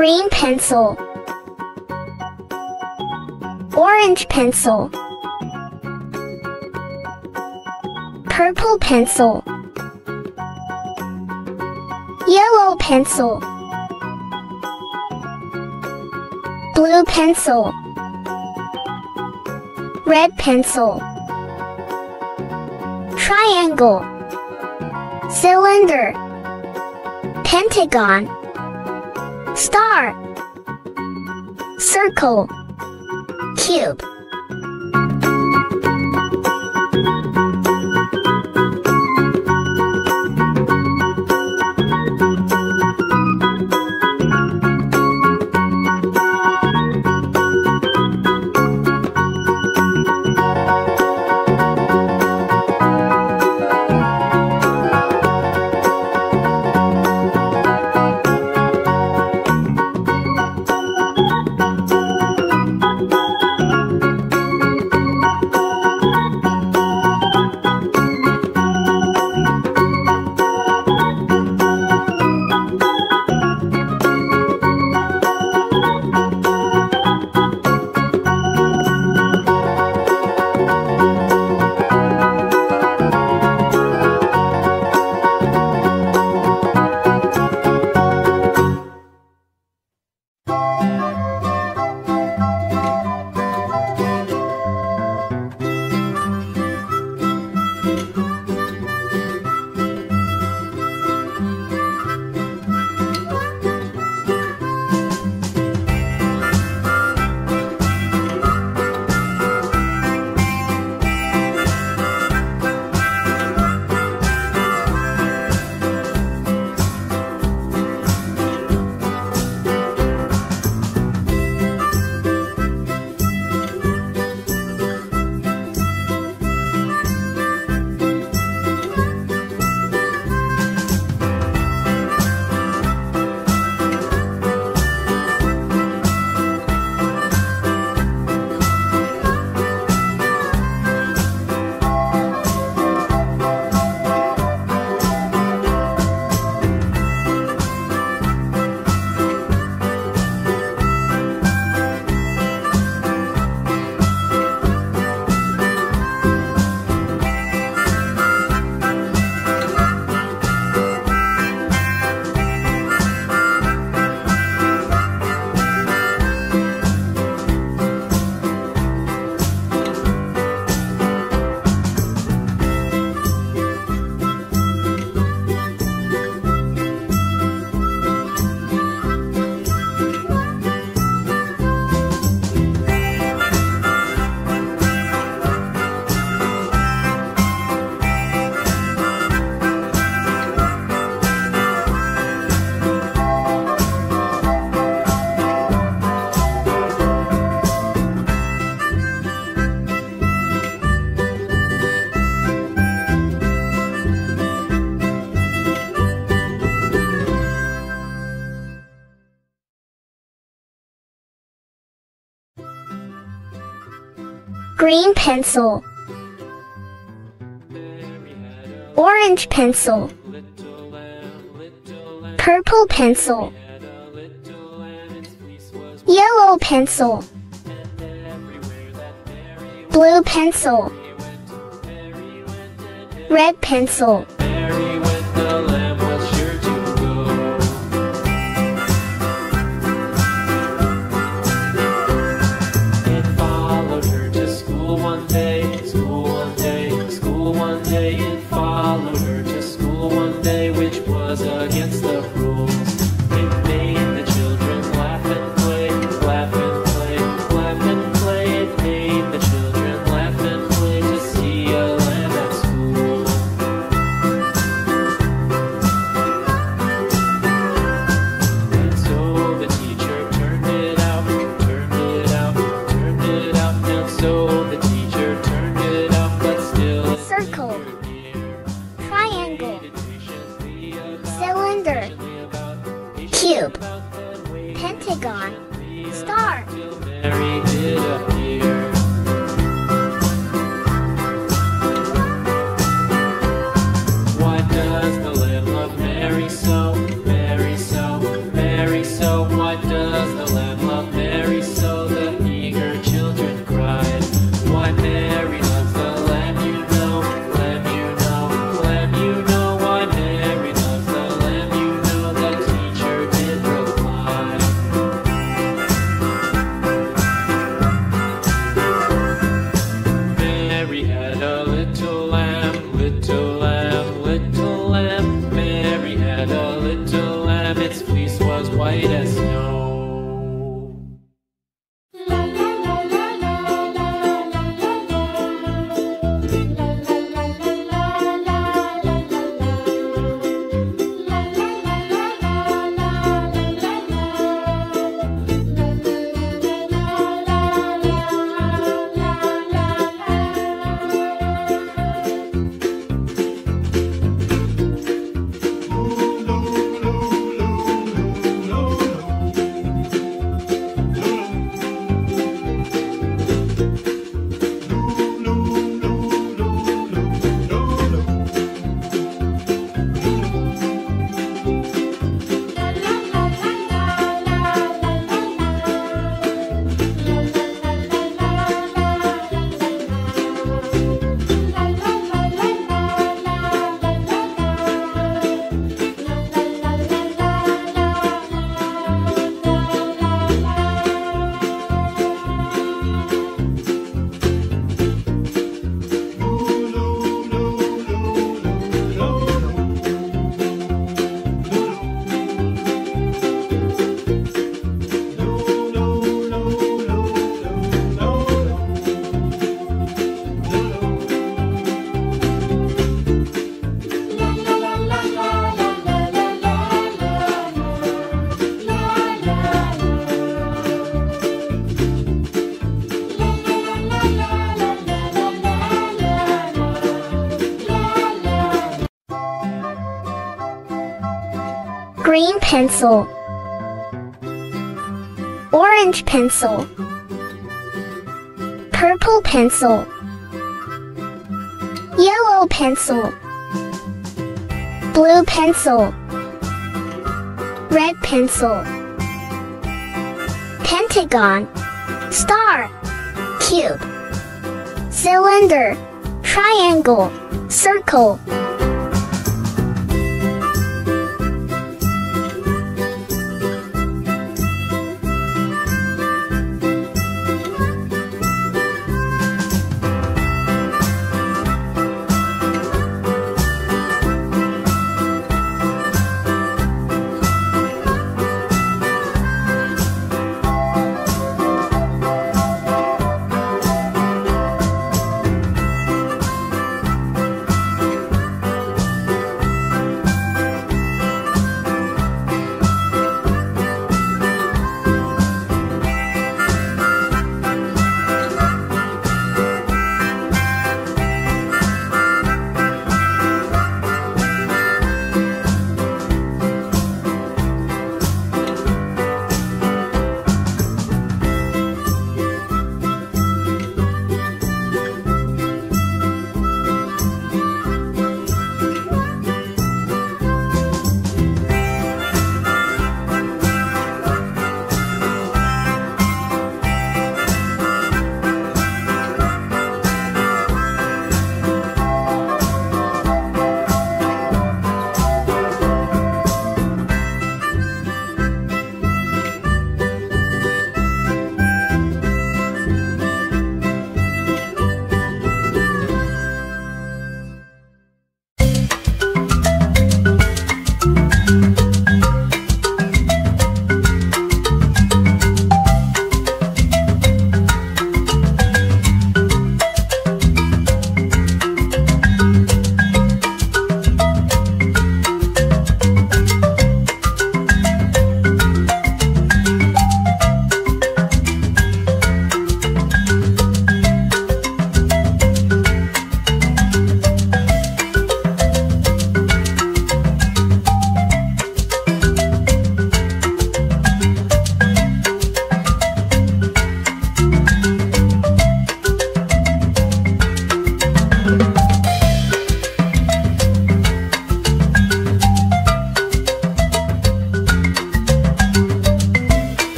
Green pencil. Orange pencil. Purple pencil. Yellow pencil. Blue pencil. Red pencil. Triangle. Cylinder. Pentagon. Star. Circle. Cube. Green pencil. Orange pencil. Purple pencil. Yellow pencil. Blue pencil. Red pencil. Against the rules, it made the children laugh and play, laugh and play, laugh and play. It made the children laugh and play to see a lamb at school. And so the teacher turned it out, turned it out, turned it out. And so the teacher turned it out, but still Circle. Triangle. Cylinder. Cube. Pentagon. Star. Mary did appear. Why does the lamb love Mary so? Mary so, Mary so? Why does a little lamb, little lamb, little lamb. Mary had a little lamb, its fleece was white as snow. Green pencil, orange pencil, purple pencil, yellow pencil, blue pencil, red pencil, pentagon, star, cube, cylinder, triangle, circle.